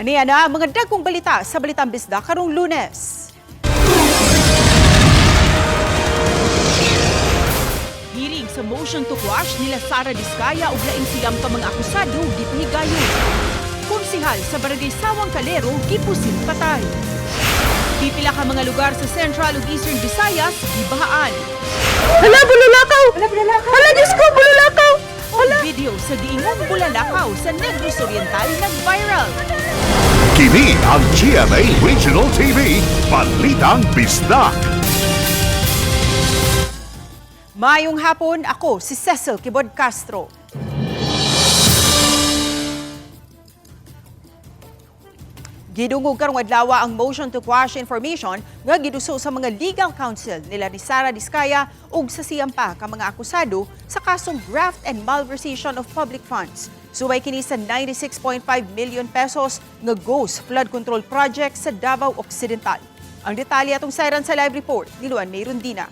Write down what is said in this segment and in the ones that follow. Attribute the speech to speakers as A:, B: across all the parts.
A: Aniya na mga dagkong balita sa Balitang Bisda karong Lunes. Hearing sa motion to quash nila Sara Diskaya ug lain silang ka mga akusado gipahigayon. Konsehal sa Barangay Sawang Calero gipusin patay. Pipila ka mga lugar sa Central ug Eastern Visayas gibahaan.
B: Hala, bululakaw! Hala, Diyos ko, bululakaw!
A: Hala. Video sa giingong bulalakaw sa Negros Oriental nag-viral.
C: Kini ang GMA Regional TV, Balitang Bisdak.
A: Mayong hapon, ako si Cecil Kibod Castro. Gidungog karong adlaw ang motion to quash information nga giduso sa mga legal counsel nila ni Sara Diskaya ug sa siyang pa ka mga akusado sa kasong graft and malversation of public funds. Subay kini sa 96.5 million pesos nga ghost flood control project sa Davao Occidental. Ang detalye atong sayran sa live report ni Luan May Rondina.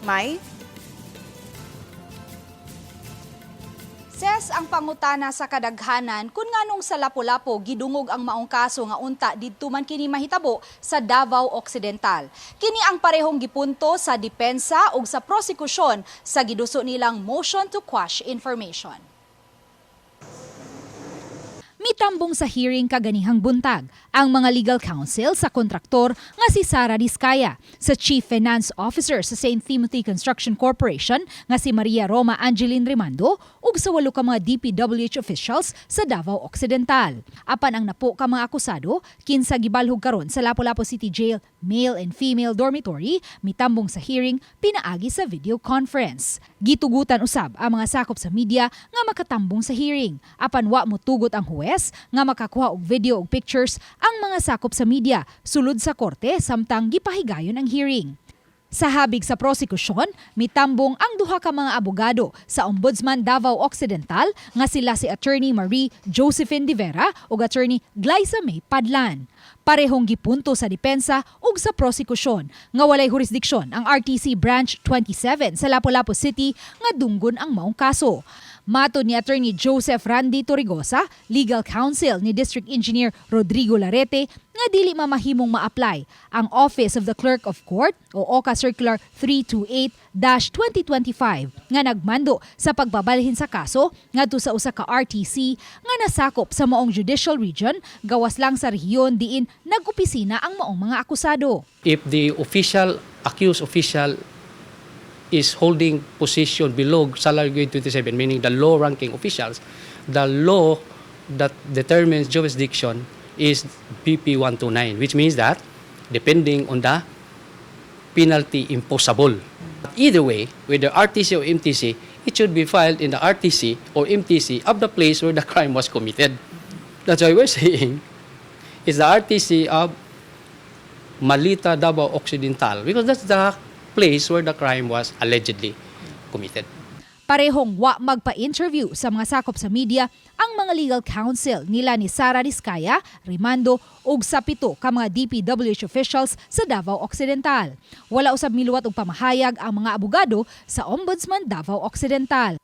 A: May
D: Ses ang pangutana sa kadaghanan kung nganong sa Lapu-Lapu gidungog ang maong kaso nga unta didto man kini mahitabo sa Davao Occidental. Kini ang parehong gipunto sa depensa ug sa prosekusyon sa giduso nilang motion to quash information. Mitambong sa hearing kaganihang buntag ang mga legal counsel sa kontraktor nga si Sara Diskaya, sa Chief Finance Officer sa St. Timothy Construction Corporation nga si Maria Roma Angeline Rimando ug sa 8 ka mga DPWH officials sa Davao Occidental. Apan ang napo ka mga akusado kinsa gibalhog karon sa Lapu-Lapu City Jail male and female dormitory mitambong sa hearing pinaagi sa video conference. Gitugutan usab ang mga sakop sa media nga makatambong sa hearing. Apan wa mo tugot ang huwes nga makakuha og video ug pictures ang mga sakop sa media sulod sa korte samtang gipahigayon ang hearing. Sa habig sa prosekusyon, mitambong ang duha ka mga abogado sa Ombudsman Davao Occidental nga sila si Attorney Marie Josephine De Vera ug Attorney Glyza May Padlan. Parehong gipunto sa depensa ug sa prosekusyon nga walay jurisdiksyon ang RTC Branch 27 sa Lapu-Lapu City nga dunggon ang maong kaso. Matod ni Attorney Joseph Randy Torrigosa, legal counsel ni District Engineer Rodrigo Larete, nga dili mamahimong ma-apply ang Office of the Clerk of Court o OCA Circular 328-2025 nga nagmando sa pagbabalhin sa kaso ngadto sa usa ka RTC nga nasakop sa maong judicial region gawas lang sa rehiyon diin nag-opisina ang maong mga akusado.
E: If the accused official is holding position below salary grade 27, meaning the low-ranking officials, the law that determines jurisdiction is BP 129, which means that depending on the penalty imposable. Either way, whether RTC or MTC, it should be filed in the RTC or MTC of the place where the crime was committed. That's why we're saying it's the RTC of Malita, Davao Occidental, because that's the place where the crime was allegedly committed.
D: Parehong wa magpa-interview sa mga sakop sa media ang mga legal counsel nila ni Sara Diskaya, Rimando ug sa 7 ka mga DPWH officials sa Davao Occidental. Wala usab miluwat og pamahayag ang mga abogado sa Ombudsman Davao Occidental.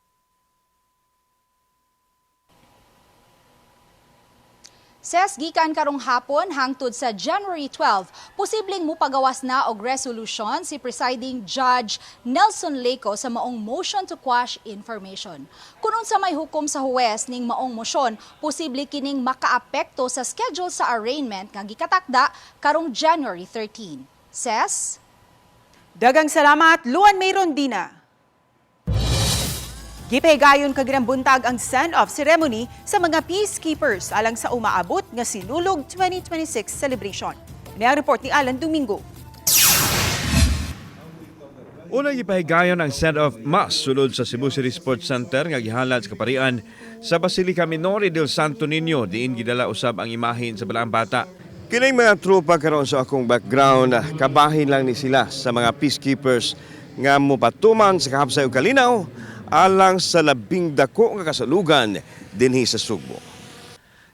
D: Ses gikan karong hapon hangtod sa January 12, posibleng mupagawas na og resolution si Presiding Judge Nelson Leco sa maong motion to quash information. Kung unsa may hukom sa huwes ning maong motion, posible kining makaapekto sa schedule sa arraignment nga gikatakda karong January 13. Ses?
A: Dagang salamat, Luan May Rondina. Gipahigayon kaginang buntag ang send-off ceremony sa mga peacekeepers alang sa umaabot nga Sinulog 2026 celebration. Ini ang report ni Alan Domingo.
F: Unang gipahigayon ang send-off mass sulod sa Cebu City Sports Center nga gihalad sa kaparian sa Basilica Minore del Santo Niño diin gidala usab ang imahin sa balaang bata. Kining mga tropa karon sa akong background, kabahin lang ni sila sa mga peacekeepers nga mopatuman sa kahabsay ug kalinaw alang sa labing dako nga kasalugan dinhi sa Sugbo.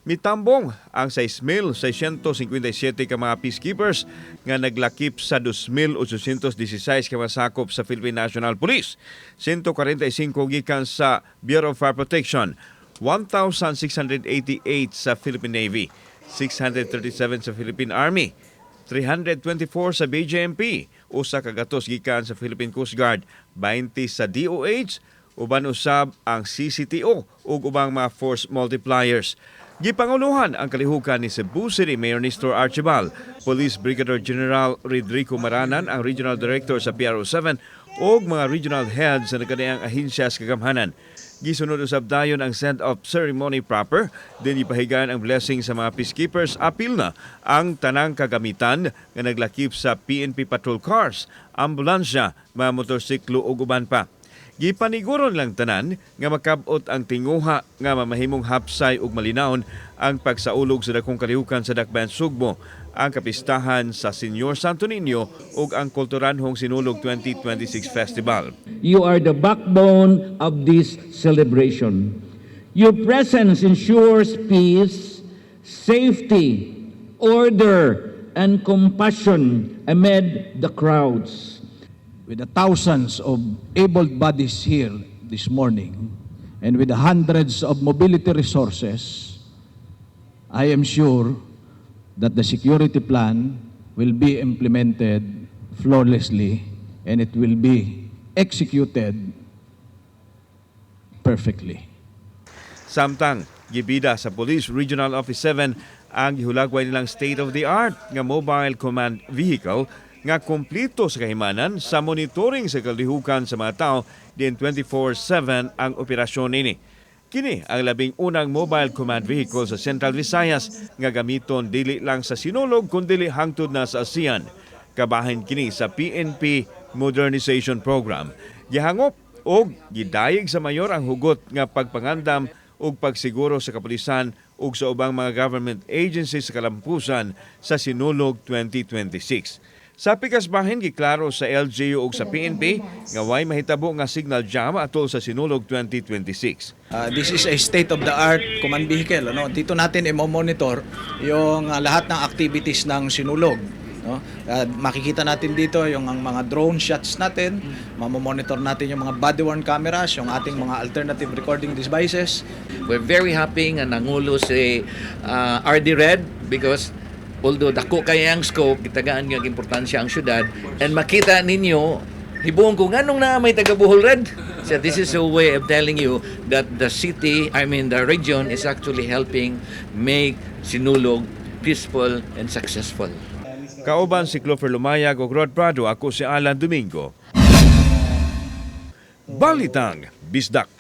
F: Mitambong ang 6,657 ka mga peacekeepers nga naglakip sa 2,816 ka masakop sa Philippine National Police, 145 gikan sa Bureau of Fire Protection, 1,688 sa Philippine Navy, 637 sa Philippine Army, 324 sa BJMP, usa ka gatos gikan sa Philippine Coast Guard, 20 sa DOH, uban usab ang CCTO ug ubang mga force multipliers. Gipanguluhan ang kalihukan ni Cebu City Mayor Nestor Archibald, Police Brigadier General Rodrigo Maranan ang Regional Director sa PRO7 ug mga regional heads sa nagkadaang ahensya sa kagamhanan. Gisunod usab dayon ang send-off ceremony proper, din ipahigayon ang blessing sa mga peacekeepers. Apil na ang tanang kagamitan nga naglakip sa PNP patrol cars, ambulansya, mga motorsiklo ug uban pa. Gipaniguron lang tanan nga makabot ang tinguha nga mamahimong hapsay ug malinawon ang pagsaulog sa dakong kalihukan sa Dakbayan Sugbo, ang kapistahan sa Señor Santo Niño ug ang Kulturanhong Sinulog 2026 Festival.
G: You are the backbone of this celebration. Your presence ensures peace, safety, order, and compassion amid the crowds.
H: With the thousands of able bodies here this morning and with the hundreds of mobility resources, I am sure that the security plan will be implemented flawlessly and it will be executed perfectly.
F: Samtang gibida sa Police Regional Office 7 ang gihulagway nilang state-of-the-art nga mobile command vehicle nga kompleto sa kahimanan sa monitoring sa kalihukan sa mga tao din 24/7 ang operasyon nini. Kini ang labing unang mobile command vehicle sa Central Visayas nga gamiton dili lang sa Sinulog kundi hangtod na sa ASEAN. Kabahin kini sa PNP Modernization Program. Gihangop og gidayeg sa mayor ang hugot nga pagpangandam ug pagsiguro sa kapulisan ug sa ubang mga government agencies sa kalampusan sa Sinulog 2026. Sa pikas bahin giklaro sa LGU ug sa PNP nga way mahitabo nga signal jam atol sa Sinulog 2026.
I: This is a state-of-the-art command vehicle. Dito natin i-monitor yung lahat ng activities ng Sinulog. Makikita natin dito yung mga drone shots natin, mamomonitor natin yung mga body-worn cameras, yung ating mga alternative recording devices.
J: We're very happy nga nangulo si RD Red because although dako kaya ang scope, gitagaan nga importansya ang syudad, and makita ninyo, hibuong ko nganong na may taga Bohol Red. So this is a way of telling you that the region is actually helping make Sinulog peaceful and successful.
F: Kauban si Clover Lumayag ug Rod Prado, ako si Alan Domingo. Balitang Bisdak.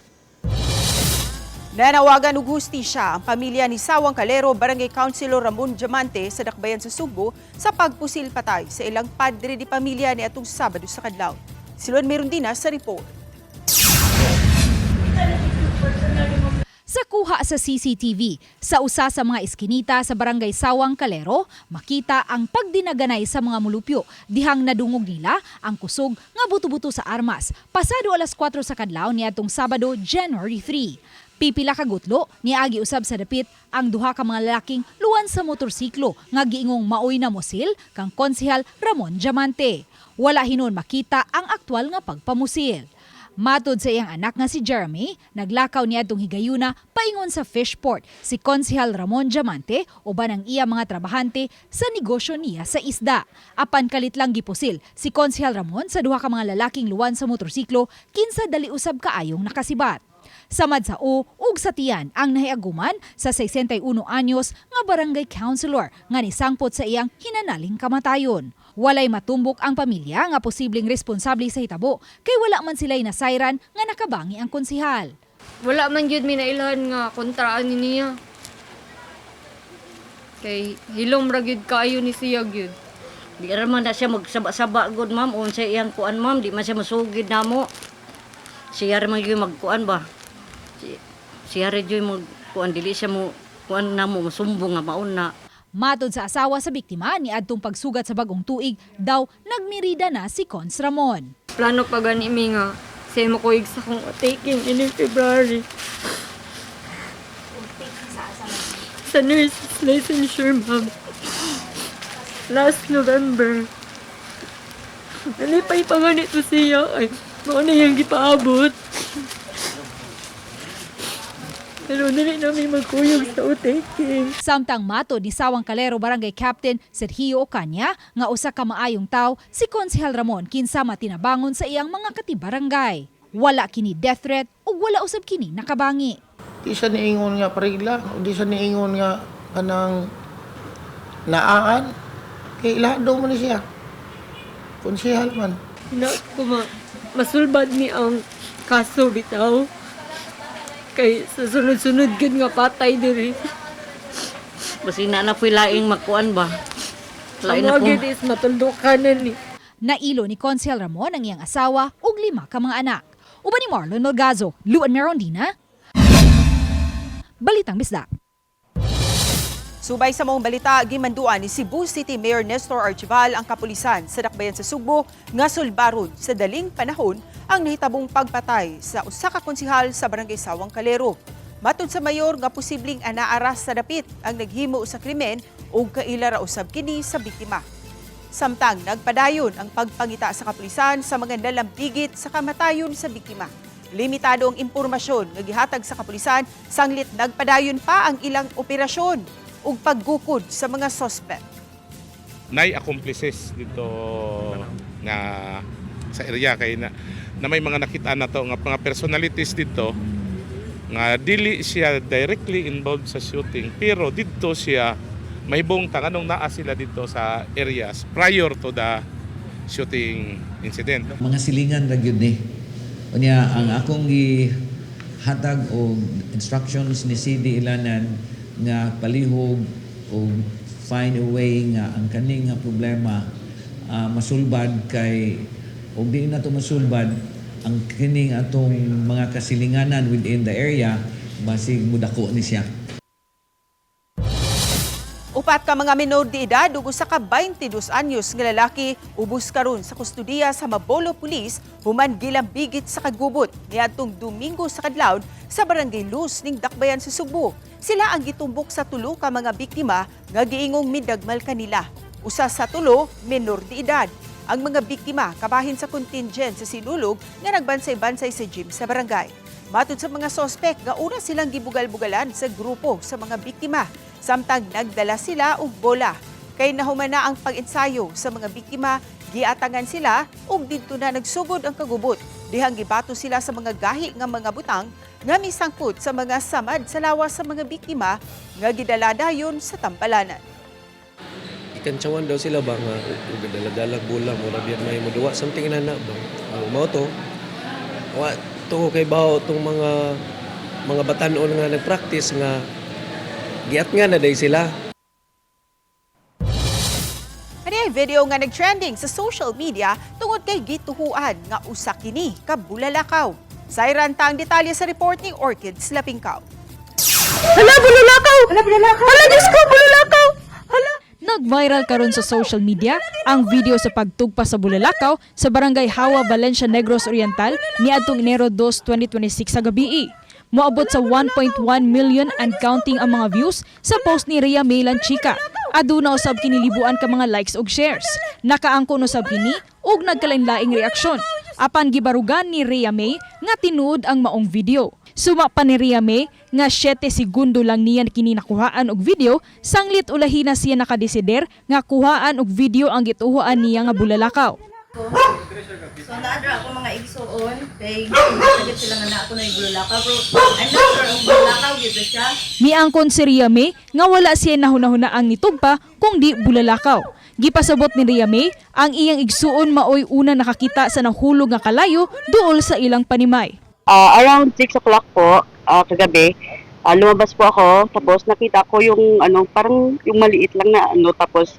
A: Nanawagan og hustisya ang pamilya ni Sawang Calero, Barangay Councilor Ramon Diamante sa Dakbayan sa Sugbo sa pagpusil patay sa ilang padre di pamilya ni atong Sabado sa kadlaw. Silon Merundina sa report.
D: Sa kuha sa CCTV, sa usa sa mga iskinita sa Barangay Sawang Calero, makita ang pagdinaganay sa mga mulupyo. Dihang nadungog nila ang kusog nga buto-buto sa armas. Pasado alas 4 sa kadlaw niadtong Sabado, January 3. Pipila ka gutlo niagi usab sa dapit ang duha ka mga lalaking luwan sa motorsiklo nga giingong maoy na mosil kang konsehal Ramon Diamante. Wala hinon makita ang aktwal nga pagpamusil. Matod sa iyang anak nga si Jeremy, naglakaw niadtong higayuna paingon sa Fishport si konsehal Ramon Diamante uban ang iya mga trabahante sa negosyo niya sa isda. Apan kalit lang gipusil si konsehal Ramon sa duha ka mga lalaking luwan sa motorsiklo kinsa dali usab kaayong nakasibat. Samad sa ug sa tiyan ang nahiaguman sa 61 anyos nga barangay councilor nga nisangpot sa iyang hinanaling kamatayon. Walay matumbok ang pamilya nga posibleng responsable sa hitabo kay wala man sila'y nasayran nga nakabangi ang konsehal.
B: Wala man jud mi nailhan nga kontraan niya. Kay hilom ra gyud kaayo ni siya gyud.
K: Di ra man na siya magsaba-saba gud ma'am unsa iyang kuan ma'am, di man siya masugid namo. Siya ra man gyud magkuan ba. Siya ra gyud magkuan dili siya mo kuan namo masumbong nga mauna.
D: Matod sa asawa sa biktima, niadtong pagsugat sa bagong tuig, daw nagmirida na si Cons Ramon.
B: Plano pa gani mi nga say mo kuig sa kong taking in February. Sa nurse's licensure, ma'am. Last November. Nalipay pa nga nito siya. Ay, ano yung gipaabot. Pero dili namin magkuyog sa utaking.
D: Samtang mato ni Sawang Calero Barangay Captain Sergio Ocaña nga usa ka maayong tawo si Konsehal Ramon kinsa matinabangon sa iyang mga katibarangay. Wala kini death threat ug wala usab kini nakabangi.
L: Di siya niingon nga parigla, di siya niingon nga kanang naan. Kay lahat daw mo ni siya. Konsehal man.
B: Ina ko masulbad ni ang kaso bitaw. Kay sa sunod-sunod gid nga patay diri.
K: Basi na po'y laing magkuan ba?
B: Ang
K: Lain na po.
B: gid is matuldukanan ni.
D: Nailo ni Konsehal Ramon ang iyang asawa ug 5 ka mga anak. Uban ni Marlon Melgazo, Luan Merondina. Balitang Bisdak.
A: Subay sa mong balita, gimanduan ni Cebu City Mayor Nestor Archival ang kapulisan sa dakbayan sa Sugbo nga sulbaron sa daling panahon ang nahitabong pagpatay sa usa ka konsehal sa Barangay Sawang Calero. Matud sa mayor nga posibleng anaaras sa dapit ang naghimo sa krimen ug kaila ra usab kini sa biktima. Samtang nagpadayon ang pagpangita sa kapulisan sa mga nalambigit sa kamatayon sa biktima. Limitado ang impormasyon nga gihatag sa kapulisan sanglit nagpadayon pa ang ilang operasyon ug paggukod sa mga suspect.
M: Nay accomplices dito nga sa area kay na may mga nakita na to nga mga personalities dito nga dili siya directly involved sa shooting pero dito siya mahibong tanganong naa sila dito sa areas prior to the shooting incident.
N: Mga silingan ra gyud ni. Unya ang akong gihatag og instructions ni CD Ilanan nga palihog o find a way nga ang kaning nga problema masulbad kay og di na to masulbad ang kining atong mga kasilinganan within the area basig mudako ni siya.
A: Upat ka mga minor de edad ug usa ka 22 anyos nga lalaki ubos karon sa kustudiya sa Mabolo Police human gilambigit sa kagubot niadtong Domingo sa kadlawon sa Barangay Luz ning Dakbayan sa Sugbo. Sila ang gitumbok sa tulo ka mga biktima nga giingong midagmal kanila. Usa sa tulo minor de edad. Ang mga biktima kabahin sa contingent sa Sinulog nga nagbansay-bansay sa gym sa barangay. Matud sa mga sospek nga una silang gibugal-bugalan sa grupo sa mga biktima. Samtang nagdala sila og bola. Kay nahumana ang pag-ensayo sa mga biktima, giatangan sila ug didto na nagsugod ang kagubot. Dihang gibato sila sa mga gahi nga mga butang nga misangkot sa mga samad sa lawas sa mga biktima nga gidala dayon sa tampalanan.
O: Ikantsawan daw sila ba nga dala-dala bola mo na biyan may muduwa something na ba. Mao to. Wa to kay bawo tong mga batan-on nga nagpractice nga giat nga na day sila.
A: Kani ay video nga nagtrending sa social media tungod kay gituhuan nga usa kini ka bulalakaw. Sayran ta ang detalye sa report ni Orchids Lapingkaw.
B: Hala, bulalakaw! Hala, bulalakaw! Hala, Diyos ko, bulalakaw! Hala!
D: Nag-viral karon sa social media ang video sa pagtugpa sa bulalakaw sa Barangay Hawa, Valencia Negros Oriental niadtong Enero 2, 2026 sa gabi. Moabot sa 1.1 million and counting ang mga views sa post ni Rhea May Lanchica. Aduna usab kinilibuan ka mga likes ug shares. Nakaangkon usab kini ug nagkalain-laing reaksyon. Apan gibarugan ni Rhea May nga tinuod ang maong video. Suma pa ni Rhea May nga 7 segundo lang niya kini nakuhaan og video sanglit ulahi na siya nakadesider nga kuhaan og video ang gituhuan niya nga bulalakaw.
P: So naadra ako mga igsuon kay gid sila nga ako na bulakaw pero I'm not sure ang bulakaw gid siya.
D: Miangkon si Rhea May nga wala siya nahuna-huna ang nitugpa kung di bulalakaw. Gipasabot ni Rhea May ang iyang igsuon maoy una nakakita sa nahulog nga kalayo duol sa ilang panimay.
Q: Around 6 o'clock po kagabi, lumabas po ako tapos nakita ko yung parang yung maliit lang na tapos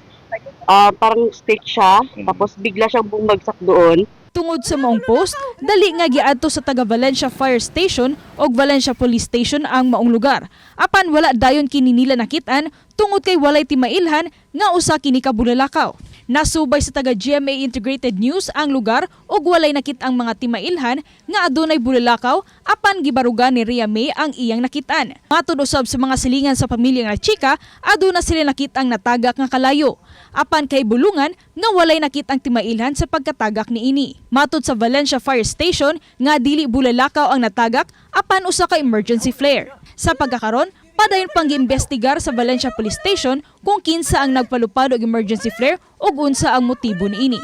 Q: parang stick siya tapos bigla siyang bumagsak doon.
D: Tungod sa maong post, dali nga giadto sa taga Valencia Fire Station o Valencia Police Station ang maong lugar. Apan wala dayon kini nila nakitaan tungod kay walay timailhan nga usa kini ka bulalakaw. Nasubay sa taga GMA Integrated News ang lugar ug walay nakit-ang mga timailhan nga adunay bulalakaw apan gibarugan ni Rhea May ang iyang nakitaan. Matud usab sa mga silingan sa pamilya nga chika, aduna sila nakit-ang natagak nga kalayo. Apan kay bulungan nga walay nakit-ang timailhan sa pagkatagak niini. Matud sa Valencia Fire Station nga dili bulalakaw ang natagak apan usa ka emergency flare. Sa pagkakaron, padayon pang giimbestigar sa Valencia Police Station kung kinsa ang nagpalupad og emergency flare ug unsa ang motibo niini.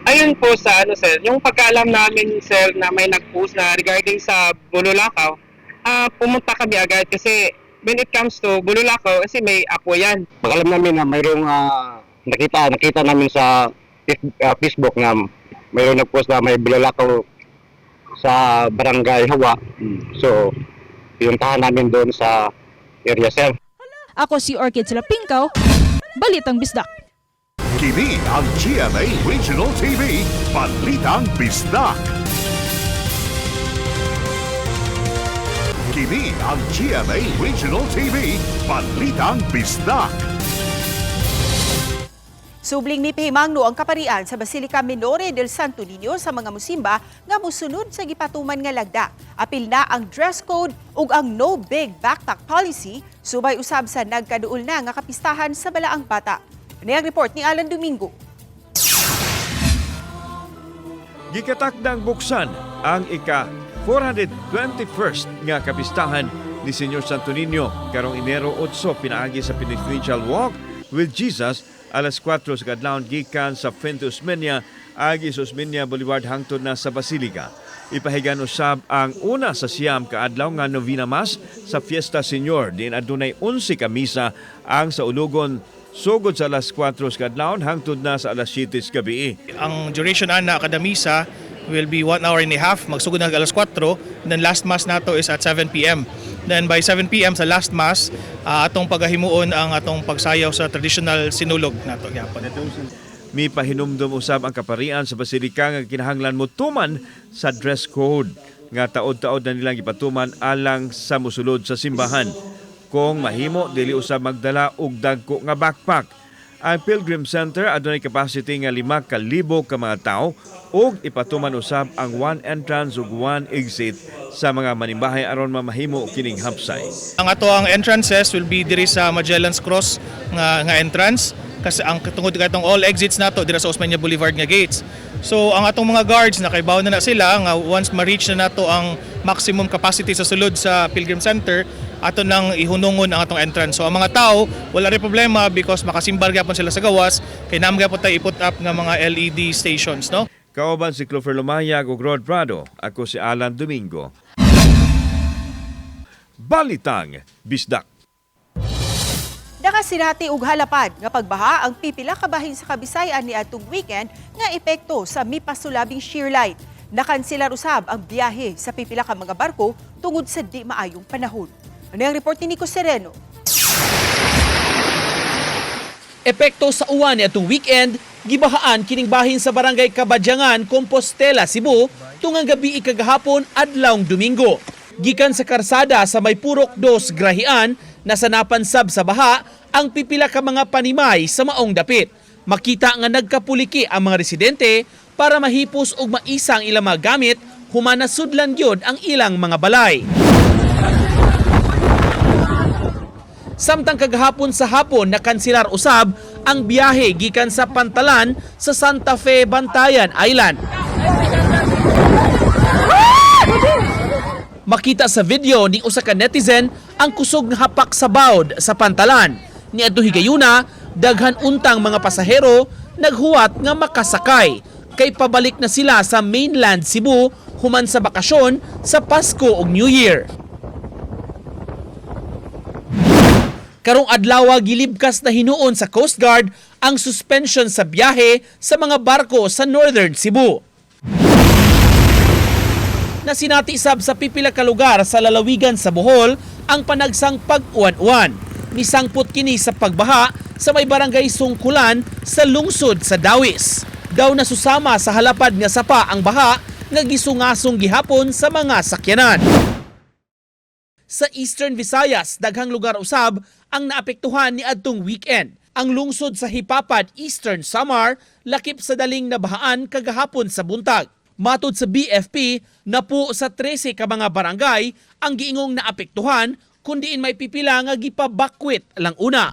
R: Ayun po sa sir, yung pagkaalam namin sir na may nag-post na regarding sa Bululakaw, pumunta kami agad kasi when it comes to Bululakaw kasi may apo yan.
S: Pag-alam namin na mayroong nakita namin sa Facebook na mayroong nag-post na may Bululakaw sa Barangay Hawa. So, pinuntahan namin doon sa area, sir.
D: Ako si Orchid Silapingkaw, Balitang Bisdak.
C: Kini ang GMA Regional TV, Balitang Bisdak. Kini ang GMA Regional TV, Balitang Bisdak.
A: Subling mi pahimangno ang kaparian sa Basilica Minore del Santo Niño sa mga musimba nga musunod sa gipatuman nga lagda. Apil na ang dress code ug ang no big backpack policy subay usab sa nagkaduol na nga kapistahan sa balaang bata. Ani ang report ni Alan Domingo.
F: Gikatakdang buksan ang ika-421st nga kapistahan ni Senyor Santo Niño karong Enero 8 pinaagi sa Penitential Walk with Jesus alas 4 sa kadlawon gikan sa Fuente Osmeña agi sa Osmeña Boulevard hangtod na sa Basilica. Ipahigan usab ang una sa siyam ka adlaw nga Novena Mass sa Fiesta Señor din adunay 11 ka misa ang sa ulugon sugod sa alas 4 sa kadlawon hangtod na sa alas 7 sa gabi.
T: Ang duration ana kada misa will be 1 hour and a half, magsugod na alas 4, then last mass nato is at 7 p.m. Then by 7 p.m. sa last mass, atong pagahimuon ang atong pagsayaw sa traditional sinulog nato gyapon.
F: Mi pahinumdum usab ang kaparian sa Basilica nga kinahanglan motuman sa dress code nga taod-taod na nilang ipatuman alang sa musulod sa simbahan. Kung mahimo dili usab magdala og dagko nga backpack. Ang Pilgrim Center adunay capacity nga 5,000 ka mga tao ug ipatuman usab ang one entrance ug one exit sa mga manimbahay aron mamahimo kining hapsay.
T: Ang ato ang entrances will be diri sa Magellan's Cross nga entrance kasi ang tungod katong all exits nato dira sa Osmeña Boulevard nga gates. So ang atong mga guards nakaibaw na sila nga once ma-reach na nato ang maximum capacity sa sulod sa Pilgrim Center, ato nang ihunungon ang atong entrance. So ang mga tao wala rin problema because makasimbar gyapon sila sa gawas kay naman gyapon tayo i-put up nga mga LED stations, no?
F: Kauban si Clover Lumayag ug Rod Prado, ako si Alan Domingo. Balitang Bisdak.
A: Nakasinati og halapad nga pagbaha ang pipila ka bahin sa Kabisayan ni atong weekend nga epekto sa mipasulabing shear light. Nakanselar usab ang biyahe sa pipila ka mga barko tungod sa di maayong panahon. Ano ang report ni Nico Sereno?
U: Epekto sa uwan ni atong weekend, gibahaan kining bahin sa barangay Kabadyangan, Compostela, Cebu, tungang gabi ikagahapon adlawng Domingo. Gikan sa karsada sa may Purok 2 Grahian, nasanapan sab sa baha ang pipila ka mga panimay sa maong dapit. Makita nga nagkapuliki ang mga residente para mahipos og maisang ilang mga gamit human nasudlan gyud ang ilang mga balay. Samtang kagahapon sa hapon nakanselar usab ang biyahe gikan sa Pantalan sa Santa Fe, Bantayan Island. Makita sa video ni usa ka netizen ang kusog nga hapak sa bawd sa Pantalan. Niadto higayuna, daghan untang mga pasahero naghuwat nga makasakay kay pabalik na sila sa mainland Cebu human sa bakasyon sa Pasko ug New Year. Karong adlaw gilibkas na hinuon sa Coast Guard ang suspension sa biyahe sa mga barko sa Northern Cebu. Nasinati sab sa pipila ka lugar sa lalawigan sa Bohol ang panagsang pag-uwan-uwan. Misangpot kini sa pagbaha sa may barangay Sungkulan sa lungsod sa Dawis. Daw nasusama sa halapad nga sapa ang baha nga gisungasong gihapon sa mga sakyanan. Sa Eastern Visayas, daghang lugar usab ang naapektuhan ni adtong weekend. Ang lungsod sa Hipapad, Eastern Samar, lakip sa daling nabahaan kagahapon sa buntag. Matod sa BFP, napo sa 13 ka mga barangay ang giingong naapektuhan kundiin may pipila nga gipabakwit lang una.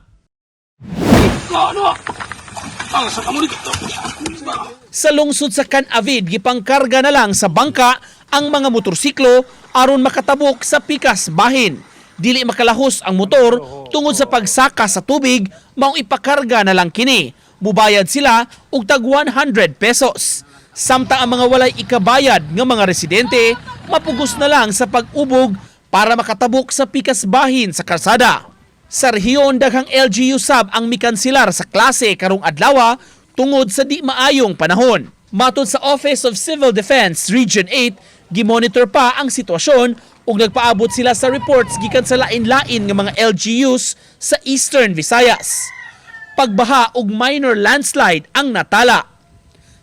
U: Sa lungsod sa Canavid, gipangkarga na lang sa bangka ang mga motorsiklo aron makatabok sa pikas bahin. Dili makalahos ang motor tungod sa pagsaka sa tubig, maong ipakarga na lang kini. Mubayad sila og tag 100 pesos. Samtang ang mga walay ikabayad nga mga residente, mapugos na lang sa pag-ubog para makatabok sa pikas bahin sa kalsada. Sa rehiyon, daghang LGU sab ang mikansilar sa klase karong adlaw tungod sa di maayong panahon. Matod sa Office of Civil Defense Region 8, gimonitor pa ang sitwasyon ug nagpaabot sila sa reports gikan sa lain-lain nga mga LGUs sa Eastern Visayas. Pagbaha ug minor landslide ang natala.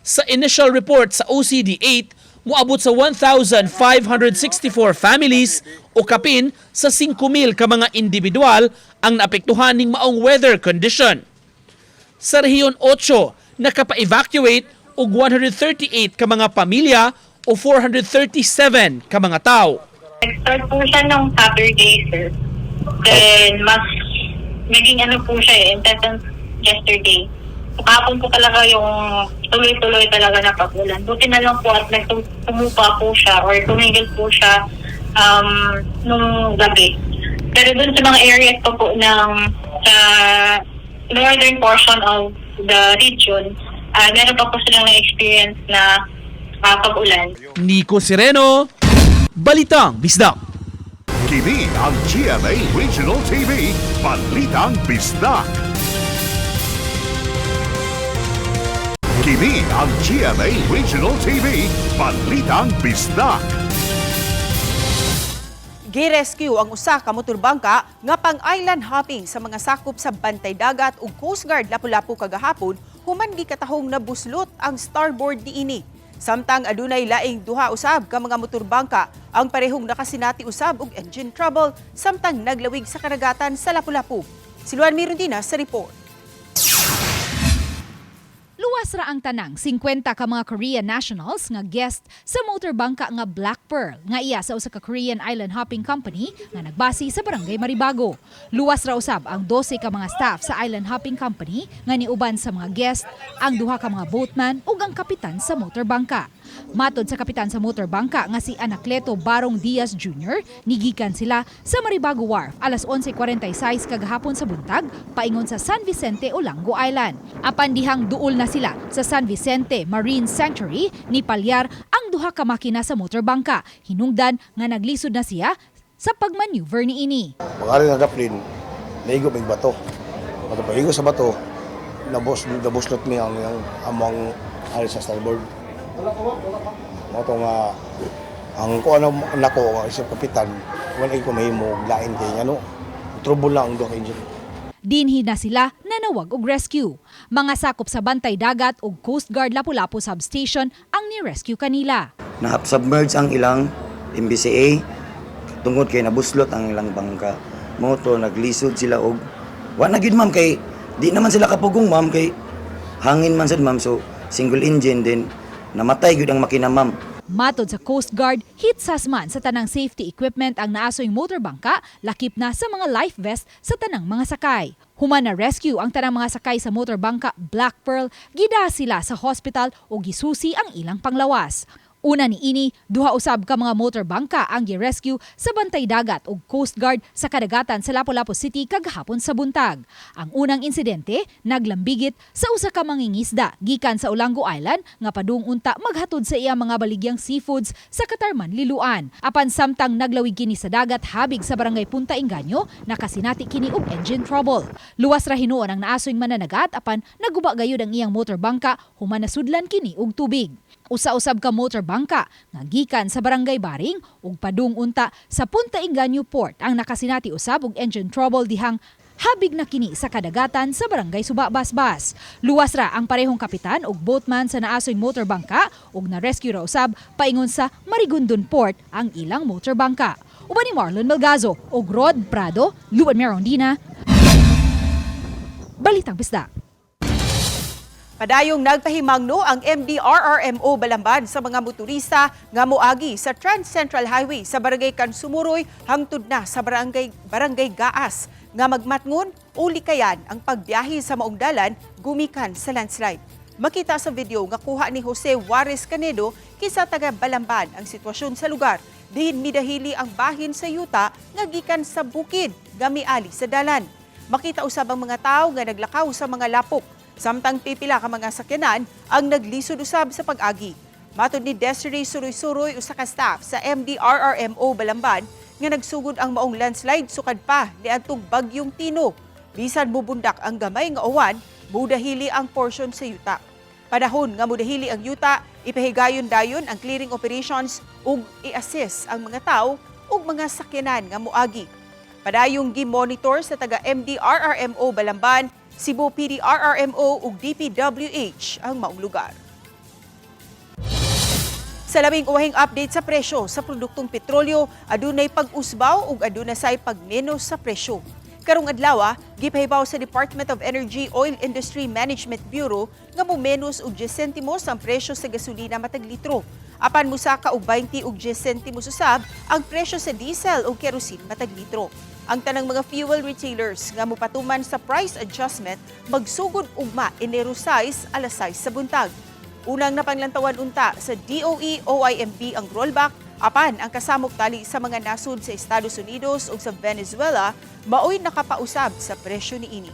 U: Sa initial report sa OCD-8, moabot sa 1,564 families o kapin sa 5,000 ka mga individual ang naapektuhan ning maong weather condition. Sa rehiyon 8, nakapa-evacuate og 138 ka mga pamilya o 437 ka mga tao.
E: Nag-start po siya nung Saturday, sir. Then, mas naging po siya, intense yesterday. Kahapon po talaga yung tuloy-tuloy talaga na pag-ulan. Buti na lang po at tumupa po siya or tumigil po siya nung gabi. Pero dun sa mga areas po ng northern portion of the region, meron pa po silang na-experience na pag-ulan.
U: Nico Sireno, Balitang Bisdak.
C: Kini ang GMA Regional TV, Balitang Bisdak. Kini ang GMA Regional TV, Balitang Bisdak.
A: Gi-rescue ang usa ka motorbangka nga pang-island hopping sa mga sakop sa Bantay Dagat ug Coast Guard Lapu-Lapu kagahapon human gikatahong nabuslot ang starboard niini. Samtang adunay laing duha usab ka mga motorbangka ang parehong nakasinati usab og engine trouble samtang naglawig sa karagatan sa Lapu-Lapu. Si Luan Mirundina sa report.
D: Luwas ra ang tanang 50 ka mga Korean nationals nga guest sa motorbangka nga Black Pearl nga iya sa usa ka Korean island hopping company nga nagbase sa Barangay Maribago. Luwas ra usab ang 12 ka mga staff sa island hopping company nga niuban sa mga guest, ang duha ka mga boatman ug ang kapitan sa motorbangka. Matod sa kapitan sa motorbangka nga si Anacleto Barong Diaz Jr., nigikan sila sa Maribago Wharf alas 11:46 kagahapon sa buntag paingon sa San Vicente, Olango Island. Apan dihang duol na sila sa San Vicente Marine Sanctuary, ni palyar ang duha ka makina sa motorbangka. Hinungdan nga naglisod na siya sa pagmaneuver niini.
V: Pag-ari na daplin, naigo may bato. At pag-igo sa bato, nabuslot mi ang among ari sa starboard. Moto nga ang kuan nako nga isip kapitan, wala ko mahimo lain kay ngano. Trouble lang ang duha ka engine.
D: Dinhi na sila nanawag og rescue. Mga sakop sa Bantay Dagat ug Coast Guard Lapu-Lapu Substation ang ni-rescue kanila.
W: Na-submerge ang ilang MBCA tungod kay nabuslot ang ilang bangka. Moto naglisod sila og wa na gid ma'am kay di naman sila kapugong ma'am kay hangin man sad ma'am, so single engine din namatay gyud ang makina ma'am.
D: Matod sa Coast Guard, hitsas man sa tanang safety equipment ang naasoy motorbangka, lakip na sa mga life vest sa tanang mga sakay. Human na rescue ang tanang mga sakay sa motorbangka Black Pearl, gida sila sa hospital o gisusi ang ilang panglawas. Una ni ini, duha usab ka mga motorbangka ang gi-rescue sa Bantay Dagat ug Coast Guard sa kadagatan sa Lapu-Lapu City kagahapon sa buntag. Ang unang insidente naglambigit sa usa ka mangingisda gikan sa Olango Island nga padung unta maghatod sa iya mga baligyang seafoods sa Katarman, Liloan. Apan samtang naglawig kini sa dagat habig sa Barangay Punta Inganyo, nakasinati kini og engine trouble. Luwas ra hinuon ang naasoy mananagat apan naguba gayud ang iyang motorbangka human nasudlan kini og tubig. Usa-usab ka motorbangka nga gikan sa Barangay Baring ug padung unta sa Punta Inganyo Port ang nakasinati usab og engine trouble dihang habig na kini sa kadagatan sa Barangay Suba Basbas. Luwas ra ang parehong kapitan ug boatman sa naasoy motorbangka ug na-rescue ra usab paingon sa Marigondon Port ang ilang motorbangka. Uban ni Marlon Melgazo ug Rod Prado, Luan Mirondina. Balitang Bisdak.
A: Padayong nagpahimangno ang MDRRMO Balamban sa mga motorista nga moagi sa Trans Central Highway sa Barangay Kansumuroy hangtod na sa Barangay Gaas nga magmatngon uli kayan ang pagbiyahe sa maong dalan gumikan sa landslide. Makita sa video nga kuha ni Jose Juarez Canedo kisa taga Balamban ang sitwasyon sa lugar. Diin midahili ang bahin sa yuta nga gikan sa bukid nga miali sa dalan. Makita usab ang mga tao nga naglakaw sa mga lapok. Samtang pipila ka mga sakyanan ang naglisod usab sa pag-agi. Matod ni Desiree Suroy-Suroy usa ka staff sa MDRRMO Balamban nga nagsugod ang maong landslide sukad pa ni atong bagyong Tino. Bisan mubundak ang gamay nga uwan, mudahili ang portion sa yuta. Panahon nga mudahili ang yuta, ipahigayon-dayon ang clearing operations ug i-assist ang mga tao ug mga sakyanan nga moagi. Padayong gi-monitor sa taga MDRRMO Balamban, Cebu PDRRMO ug DPWH ang maong lugar. Sa labing uwahing update sa presyo sa produktong petrolyo, adunay pag-usbaw ug aduna say pagmenos sa presyo. Karong adlaw, gipahibaw sa Department of Energy Oil Industry Management Bureau nga momenos og 10 sentimos ang presyo sa gasolina matag litro. Apan musaka og 20 ug 10 sentimos usab ang presyo sa diesel ug kerosene matag litro. Ang tanang mga fuel retailers nga mopatuman sa price adjustment magsugod ugma Enero 6 alas 6 sa buntag. Unang napanglantawan unta sa DOE OIMB ang rollback, apan ang kasamok tali sa mga nasud sa Estados Unidos ug sa Venezuela maoy nakapausab sa presyo niini.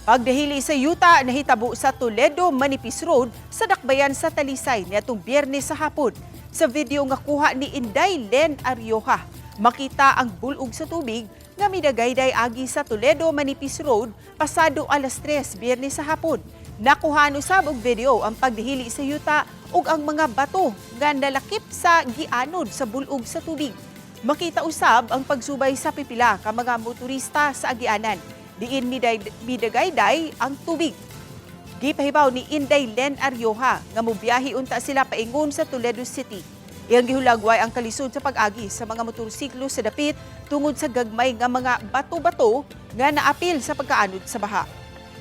A: Pagdahili sa yuta nahitabo sa Toledo Manipis Road sa dakbayan sa Talisay niadtong Biyernes sa hapon. Sa video nga kuha ni Inday Len Arioja, makita ang bulog sa tubig nga midagayday agi sa Toledo Manipis Road pasado alas 3 Biyernes sa hapon. Nakuhaan usab og video ang pagdahili sa yuta ug ang mga bato nga nalakip sa gianod sa bulog sa tubig. Makita usab ang pagsubay sa pipila ka mga motorista sa agianan. Diin midagayday ang tubig. Gipahibaw ni Inday Len Arioja nga mobiyahe unta sila paingon sa Toledo City. Iyang gihulagway ang kalisod sa pag-agi sa mga motorsiklo sa dapit tungod sa gagmay nga mga bato-bato nga naapil sa pagkaanod sa baha.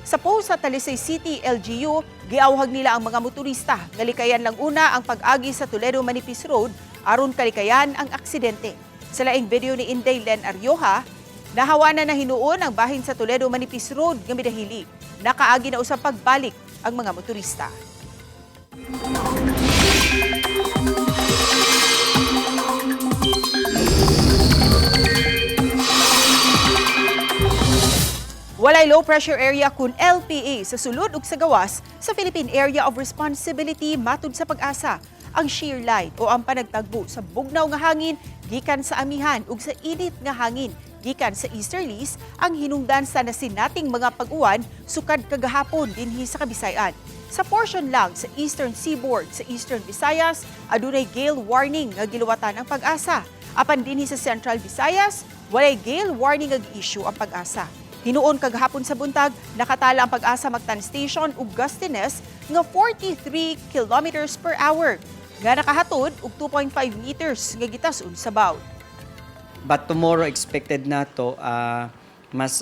A: Sa post sa Talisay City LGU, giawhag nila ang mga motorista nga likayan lang una ang pag-agi sa Toledo Manipis Road aron kalikayan ang aksidente. Sa laing video ni Inday Len Arioja, nahawanan na hinuon ang bahin sa Toledo Manipis Road nga midahili. Nakaagi na usab pagbalik ang mga motorista. Walay low pressure area kun LPA sa sulod ug sa gawas sa Philippine Area of Responsibility matud sa Pag-asa. Ang shear line o ang panagtagbo sa bugnaw nga hangin gikan sa amihan ug sa init nga hangin gikan sa easterlies ang hinungdan sa nasinating mga pag-uwan sukad kagahapon dinhi sa Kabisayan. Sa portion lang sa Eastern Seaboard sa Eastern Visayas, adunay gale warning nga giluwatan ang Pag-asa. Apan dinhi sa Central Visayas, walay gale warning nga gi-issue ang Pag-asa. Hinuon kagahapon sa buntag, nakatala ang Pag-asa Mactan Station ug gustiness nga 43 kilometers per hour nga nakahatod og 2.5 meters nga gitasun sa bawd.
G: But tomorrow expected na to mas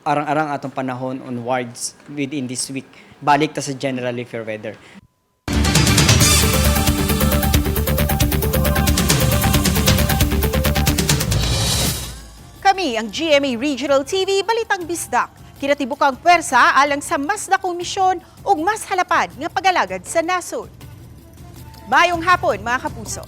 G: arang-arang atong panahon onwards within this week. Balik ta sa generally fair weather.
A: Kami ang GMA Regional TV Balitang Bisdak. Kinatibukang pwersa alang sa mas dakong misyon ug mas halapad nga pagalagad sa nasod. Mayong hapon mga kapuso.